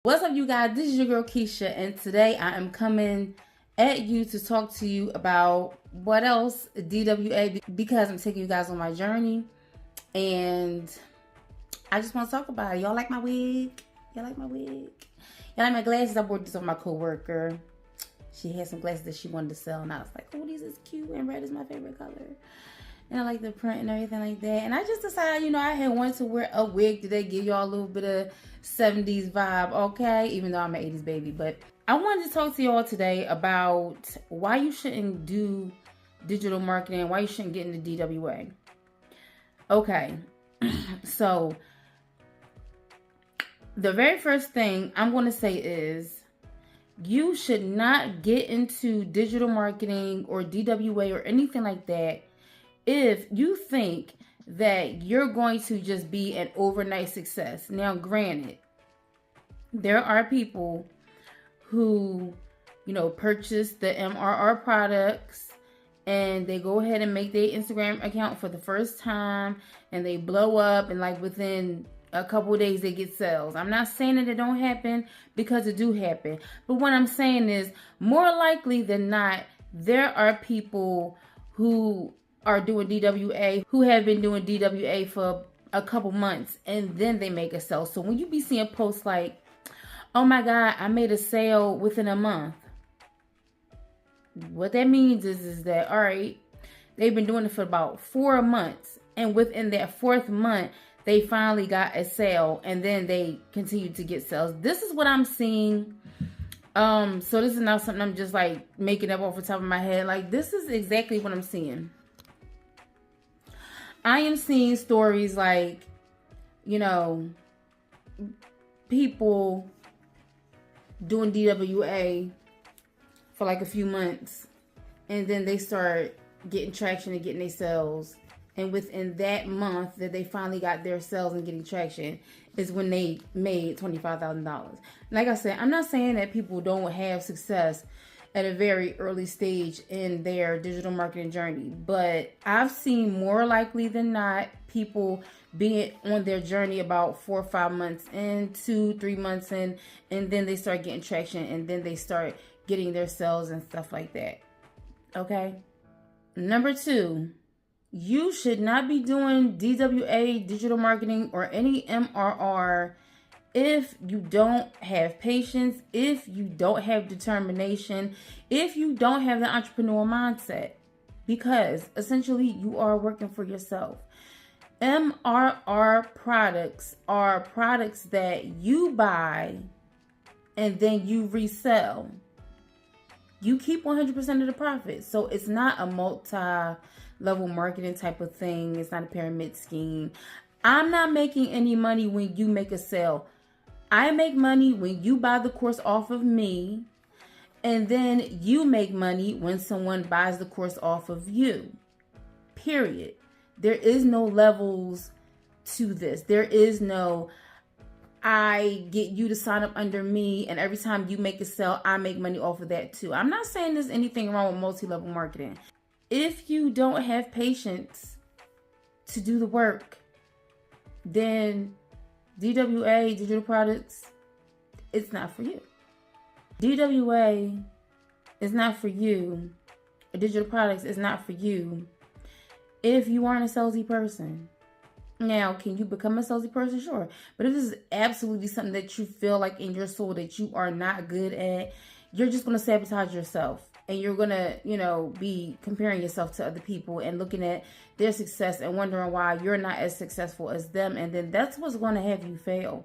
What's up, you guys? This is your girl Keisha, and today I am coming at you to talk to you about what else DWA, because I'm taking you guys on my journey, and I just want to talk about it. Y'all like my wig? Y'all like my wig? Y'all like my glasses? I bought this on my coworker. She had some glasses that she wanted to sell, and I was like, oh, these is cute, and red is my favorite color. And I like the print and everything like that. And I just decided, I had wanted to wear a wig today, give y'all a little bit of 70s vibe, okay? Even though I'm an 80s baby. But I wanted to talk to y'all today about why you shouldn't do digital marketing, why you shouldn't get into DWA. Okay, so the very first thing I'm going to say is you should not get into digital marketing or DWA or anything like that if you think that you're going to just be an overnight success. Now, granted, there are people who, purchase the MRR products and they go ahead and make their Instagram account for the first time and they blow up, and like within a couple of days they get sales. I'm not saying that it don't happen, because it do happen. But what I'm saying is, more likely than not, there are people who are doing DWA, who have been doing DWA for a couple months, and then they make a sale. So when you be seeing posts like, oh my God, I made a sale within a month, what that means is that, all right, they've been doing it for about 4 months, and within that 4th month, they finally got a sale, and then they continue to get sales. This is what I'm seeing. So this is not something I'm just like making up off the top of my head. Like, this is exactly what I'm seeing. I am seeing stories like, people doing DWA for like a few months, and then they start getting traction and getting their sales. And within that month that they finally got their sales and getting traction is when they made $25,000. Like I said, I'm not saying that people don't have success at a very early stage in their digital marketing journey, but I've seen more likely than not people being on their journey about 4 or 5 months in, 2-3 months in, and then they start getting traction, and then they start getting their sales and stuff like that. Okay. Number 2, you should not be doing DWA, digital marketing, or any MRR if you don't have patience, if you don't have determination, if you don't have the entrepreneur mindset, because essentially you are working for yourself. MRR products are products that you buy and then you resell. You keep 100% of the profit. So it's not a multi-level marketing type of thing. It's not a pyramid scheme. I'm not making any money when you make a sale. I make money when you buy the course off of me, and then you make money when someone buys the course off of you. Period. There is no levels to this. There is no, I get you to sign up under me, and every time you make a sale, I make money off of that too. I'm not saying there's anything wrong with multi-level marketing. If you don't have patience to do the work, then DWA, digital products, it's not for you. DWA is not for you. Digital products is not for you if you aren't a salesy person. Now, can you become a salesy person? Sure. But if this is absolutely something that you feel like in your soul that you are not good at, you're just going to sabotage yourself. And you're going to, be comparing yourself to other people and looking at their success and wondering why you're not as successful as them. And then that's what's going to have you fail.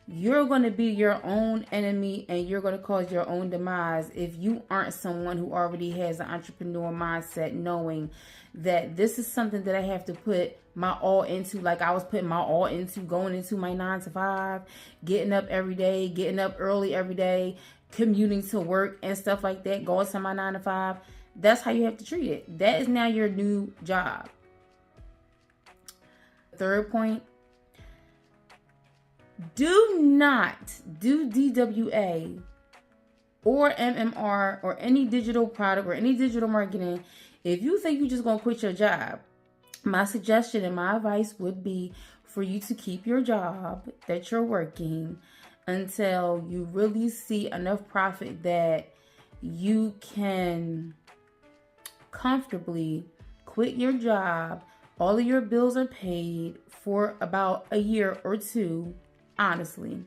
You're going to be your own enemy, and you're going to cause your own demise if you aren't someone who already has an entrepreneur mindset, knowing that this is something that I have to put my all into, like I was putting my all into going into my 9 to 5, getting up every day, getting up early every day, commuting to work and stuff like that, going to my 9 to 5. That's how you have to treat it. That is now your new job. Third point, do not do DWA or MMR or any digital product or any digital marketing if you think you're just going to quit your job. My suggestion and my advice would be for you to keep your job that you're working until you really see enough profit that you can comfortably quit your job. All of your bills are paid for about a year or two, honestly.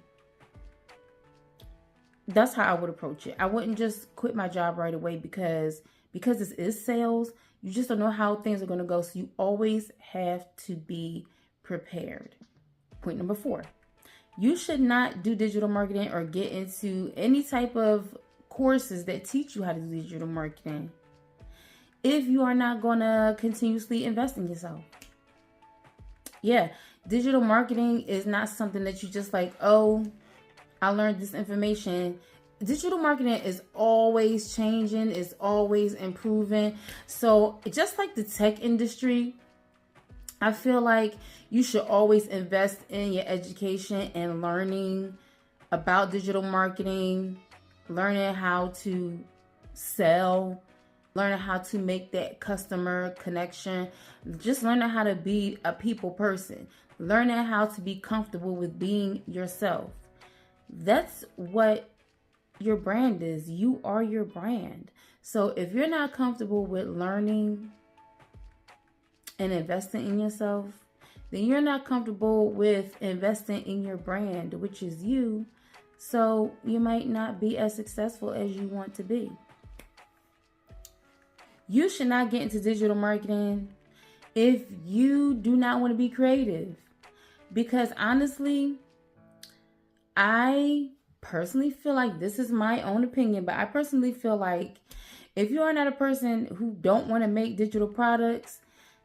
That's how I would approach it. I wouldn't just quit my job right away because this is sales. You just don't know how things are going to go. So you always have to be prepared. Point number 4. You should not do digital marketing or get into any type of courses that teach you how to do digital marketing if you are not going to continuously invest in yourself. Yeah, digital marketing is not something that you just like, oh, I learned this information. Digital marketing is always changing, it's always improving. So just like the tech industry, I feel like you should always invest in your education and learning about digital marketing, learning how to sell, learning how to make that customer connection, just learning how to be a people person, learning how to be comfortable with being yourself. That's what your brand is. You are your brand. So if you're not comfortable with learning and investing in yourself, then you're not comfortable with investing in your brand, which is you. So you might not be as successful as you want to be. You should not get into digital marketing if you do not want to be creative. Because honestly, I personally feel like, this is my own opinion, but I personally feel like if you are not a person who don't want to make digital products,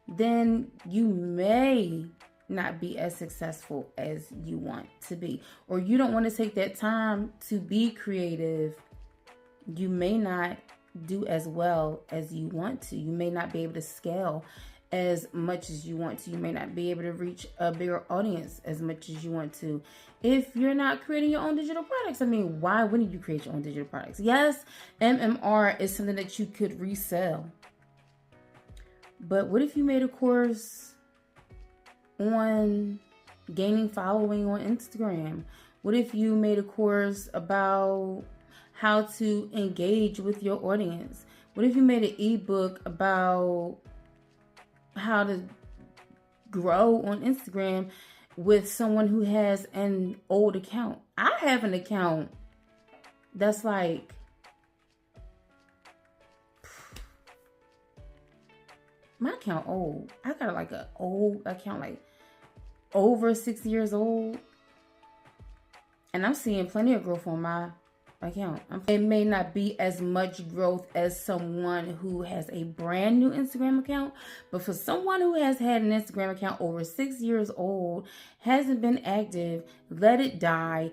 then you may not be as successful as you want to be, or you don't want to take that time to be creative. You may not do as well as you want to. You may not be able to scale as much as you want to. You may not be able to reach a bigger audience as much as you want to if you're not creating your own digital products. I mean, why wouldn't you create your own digital products? Yes, MMR is something that you could resell. But what if you made a course on gaining following on Instagram? What if you made a course about how to engage with your audience? What if you made an ebook about how to grow on Instagram with someone who has an old account? I have an account that's like, my account old. I got like an old account, like over 6 years old. And I'm seeing plenty of growth on my account. It may not be as much growth as someone who has a brand new Instagram account, but for someone who has had an Instagram account over 6 years old, hasn't been active, let it die,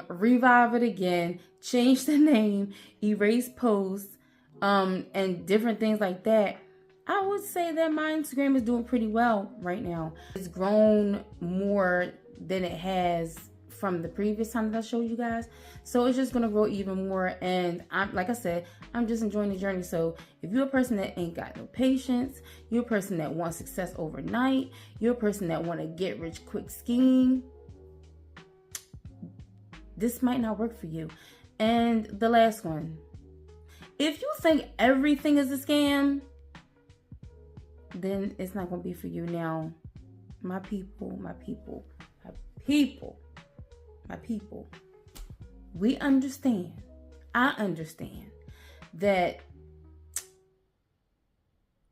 revive it again, change the name, erase posts, and different things like that, I would say that my Instagram is doing pretty well right now. It's grown more than it has from the previous time that I showed you guys. So it's just going to grow even more. And like I said, I'm just enjoying the journey. So if you're a person that ain't got no patience, you're a person that wants success overnight, you're a person that want to get rich quick scheme, this might not work for you. And the last one, if you think everything is a scam, then it's not going to be for you. Now, my people, we understand. I understand that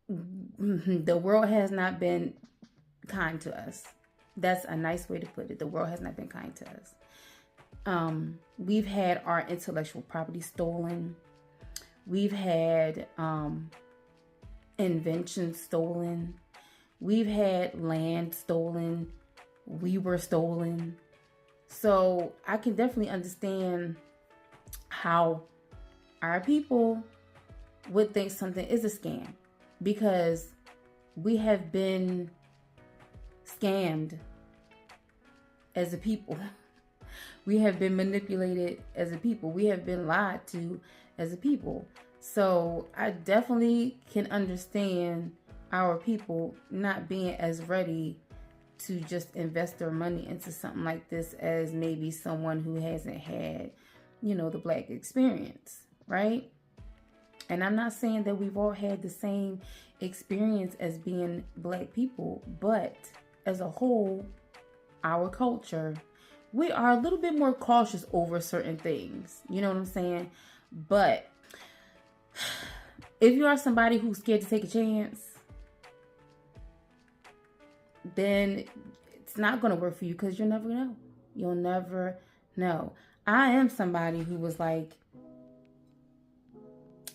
the world has not been kind to us. That's a nice way to put it. The world has not been kind to us. We've had our intellectual property stolen. We've had inventions stolen. We've had land stolen. We were stolen. So I can definitely understand how our people would think something is a scam, because we have been scammed as a people. We have been manipulated as a people. We have been lied to as a people. So I definitely can understand our people not being as ready to just invest their money into something like this as maybe someone who hasn't had, the Black experience, right? And I'm not saying that we've all had the same experience as being Black people, but as a whole, our culture, we are a little bit more cautious over certain things. You know what I'm saying? But if you are somebody who's scared to take a chance, then it's not going to work for you, because you'll never know. You'll never know. I am somebody who was like,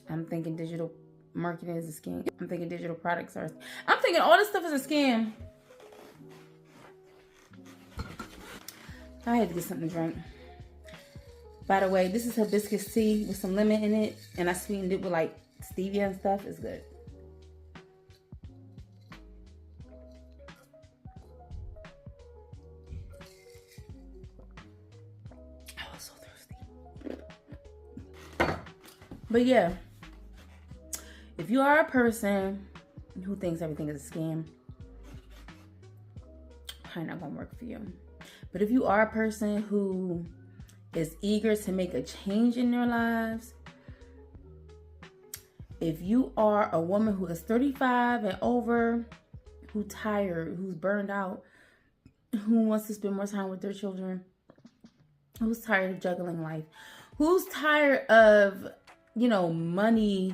I'm thinking digital marketing is a scam. I'm thinking digital products are. I'm thinking all this stuff is a scam. I had to get something to drink. By the way, this is hibiscus tea with some lemon in it, and I sweetened it with like stevia and stuff. It's good. I was so thirsty. But yeah, if you are a person who thinks everything is a scam, probably not gonna work for you. But if you are a person who is eager to make a change in their lives, if you are a woman who is 35 and over, who's tired, who's burned out, who wants to spend more time with their children, who's tired of juggling life, who's tired of, money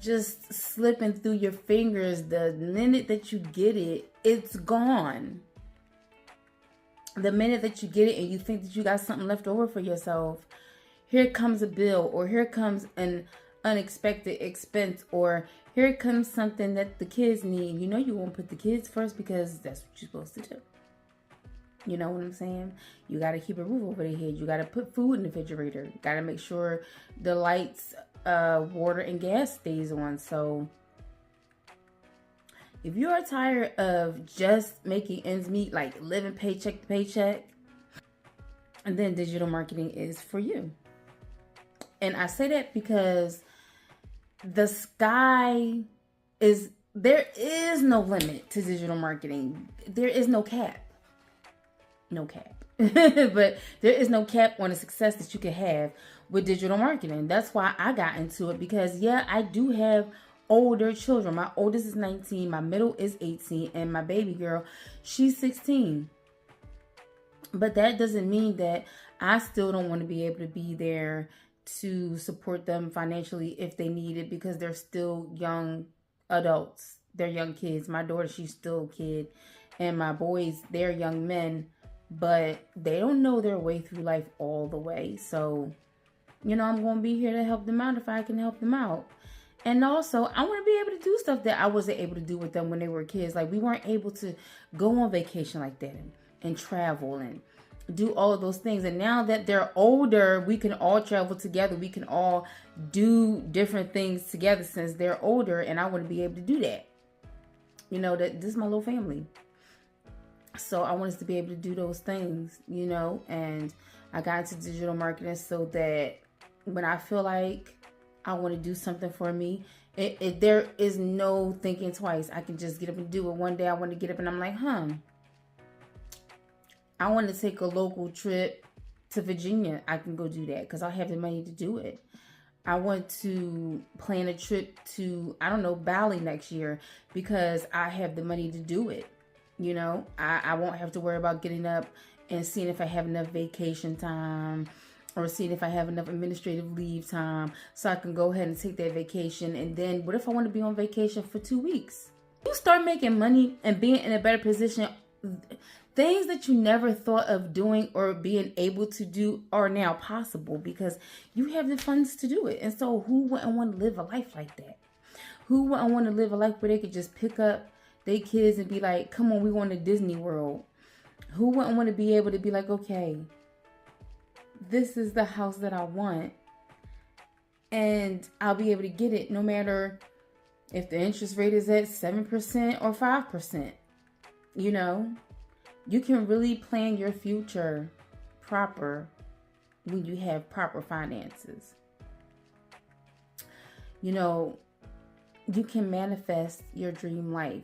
just slipping through your fingers the minute that you get it, it's gone. The minute that you get it and you think that you got something left over for yourself, here comes a bill, or here comes an unexpected expense, or here comes something that the kids need. You won't put the kids first because that's what you're supposed to do. You know what I'm saying? You got to keep a roof over their head. You got to put food in the refrigerator. You got to make sure the lights, water, and gas stays on. So if you are tired of just making ends meet, like living paycheck to paycheck, and then digital marketing is for you. And I say that because there is no limit to digital marketing. There is no cap. No cap. But there is no cap on the success that you can have with digital marketing. That's why I got into it, because I do have older children. My oldest is 19, my middle is 18, and my baby girl, she's 16. But that doesn't mean that I still don't want to be able to be there to support them financially if they need it, because they're still young adults. They're young kids. My daughter, she's still a kid, and my boys, they're young men, but they don't know their way through life all the way. So, I'm going to be here to help them out if I can help them out. And also, I want to be able to do stuff that I wasn't able to do with them when they were kids. Like, we weren't able to go on vacation like that and travel and do all of those things. And now that they're older, we can all travel together. We can all do different things together since they're older. And I want to be able to do that. That this is my little family. So I want us to be able to do those things, and I got into digital marketing so that when I feel like I want to do something for me, there is no thinking twice. I can just get up and do it. One day I want to get up and I'm like, I want to take a local trip to Virginia. I can go do that because I have the money to do it. I want to plan a trip to, Bali next year because I have the money to do it. I won't have to worry about getting up and seeing if I have enough vacation time or seeing if I have enough administrative leave time so I can go ahead and take that vacation. And then what if I want to be on vacation for 2 weeks? You start making money and being in a better position. Things that you never thought of doing or being able to do are now possible because you have the funds to do it. And so who wouldn't want to live a life like that? Who wouldn't want to live a life where they could just pick up their kids and be like, come on, we going to Disney World? Who wouldn't want to be able to be like, okay, this is the house that I want, and I'll be able to get it no matter if the interest rate is at 7% or 5%. You can really plan your future proper when you have proper finances. You can manifest your dream life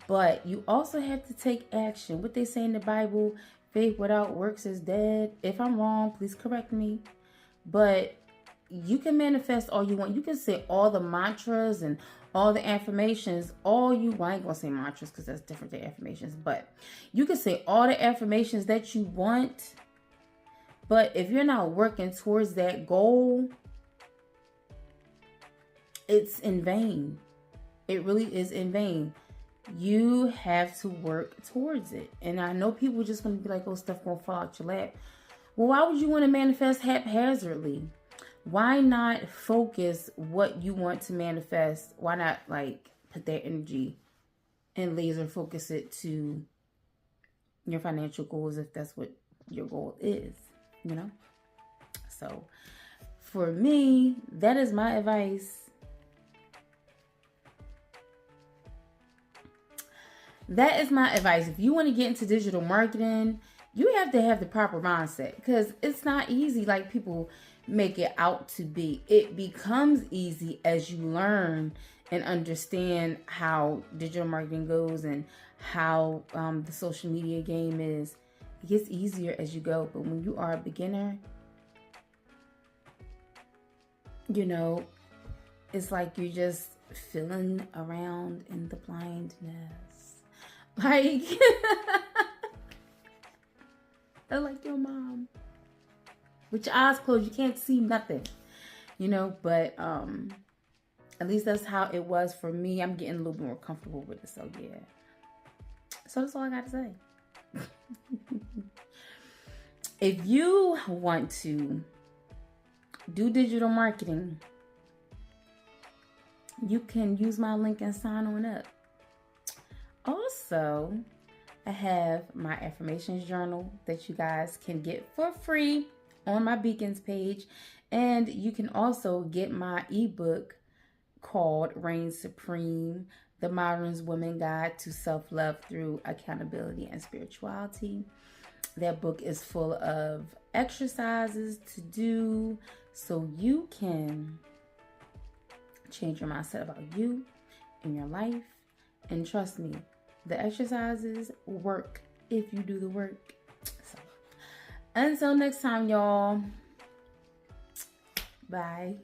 But you also have to take action. What they say in the Bible, faith without works is dead. If I'm wrong, please correct me. But you can manifest all you want. You can say all the mantras and all the affirmations, well, I ain't gonna say mantras because that's different than affirmations, but you can say all the affirmations that you want. But if you're not working towards that goal, it's in vain. It really is in vain. You have to work towards it. And I know people just gonna be like, oh, stuff gonna fall out your lap. Well, why would you want to manifest haphazardly? Why not focus what you want to manifest? Why not like put that energy and laser focus it to your financial goals if that's what your goal is, you know? So for me, that is my advice. That is my advice. If you want to get into digital marketing, you have to have the proper mindset because it's not easy like people make it out to be. It becomes easy as you learn and understand how digital marketing goes and how the social media game is. It gets easier as you go. But when you are a beginner, you know, it's like you're just feeling around in the blindness. Like, like your mom. With your eyes closed, you can't see nothing, you know, but at least that's how it was for me. I'm getting a little more comfortable with it, so yeah. So that's all I got to say. If you want to do digital marketing, you can use my link and sign on up. Also, I have my affirmations journal that you guys can get for free on my Beacons page. And you can also get my ebook called Reign Supreme, The Modern Woman Guide to Self-Love Through Accountability and Spirituality. That book is full of exercises to do so you can change your mindset about you and your life. And trust me, the exercises work if you do the work. So, until next time, y'all. Bye.